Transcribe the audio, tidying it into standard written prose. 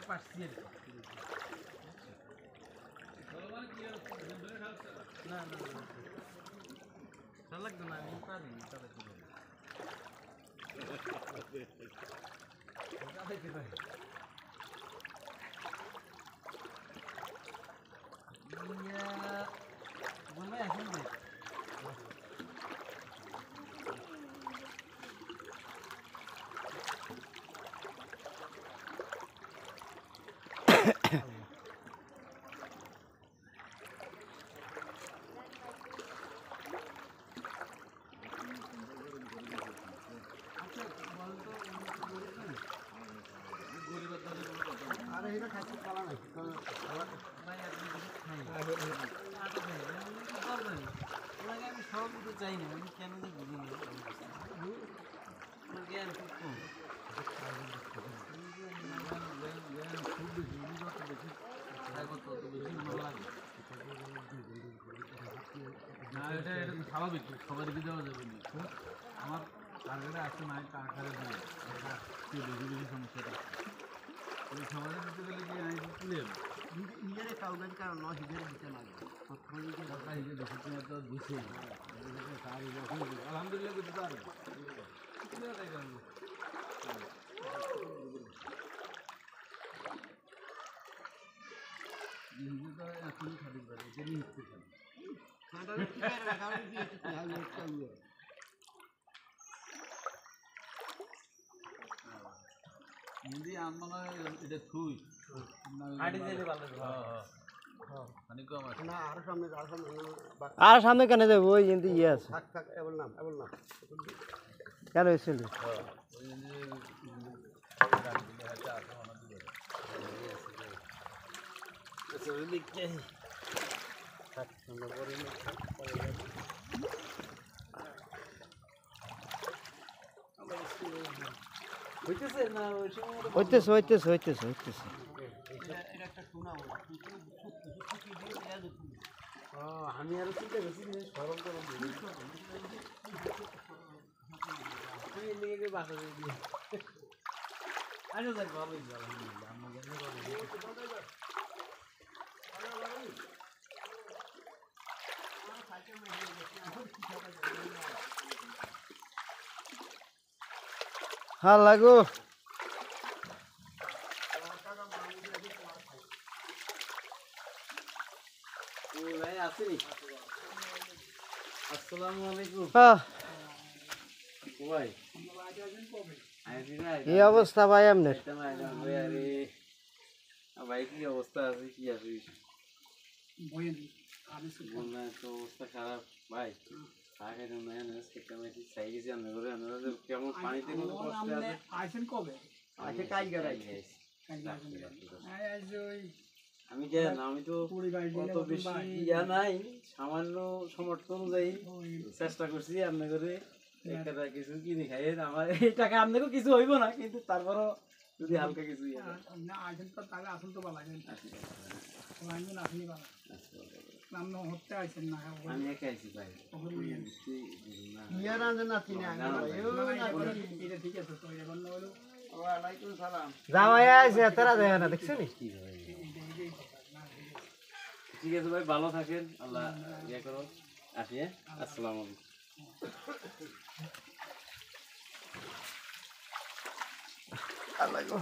পারছি না না ভালো লাগতো না আমি পারি তাদের এখন আমি সব কিছু চাই না আমি কেন যে বুঝি না জ্ঞান খুব কম খুব বেশি যত বেশি তত বেশি ভালো লাগে না এটা এটা তো স্বাভাবিক সবাইকে দেওয়া যাবে না আমার টার্গেটে আসছে না কারখানে দিয়ে বেশি বেশি সমস্যাটা সবাই দিতে গেলে কি আমি তুলে নিজের কাউকে কারণ নয় হিজের দিতে লাগবে তো দিচ্ছে আলহামদুলিল্লাহ দিতে পারবে এখনই খালি পারে যে নিতে হিন্দি আমার এটা থুই আর সামনে কেন যাবো ওই কিন্তু ইয়ে আছে কেন এসেছিল হইতেছে হইতেছে হইতেছে হইতেছে আমি আরো চিন্তা করছি সরল করো বাসা দিয়ে আরো যাক ভালোই হ্যাঁ লাগো এই অবস্থা ভাই আপনার ভাই কি অবস্থা আছে কি আছে অবস্থা খারাপ ভাই কেমন পানিতে আমি জানি আমি তো অত বেশি ইয়া নাই সামান্য সমর্থ অনুযায়ী চেষ্টা করছি আপনি করে কিছু কিনে খাই আমার এই টাকা আপনাকেও কিছু হইব না কিন্তু তারপরও যদি হালকা কিছু আমি একা আইছি ভাই জামাই আছে তারা দেয় না দেখছো নি ঠিক আছে ভাই ভালো থাকেন আল্লাহ ইয়ে করো আসি আসসালামু আলাইকুম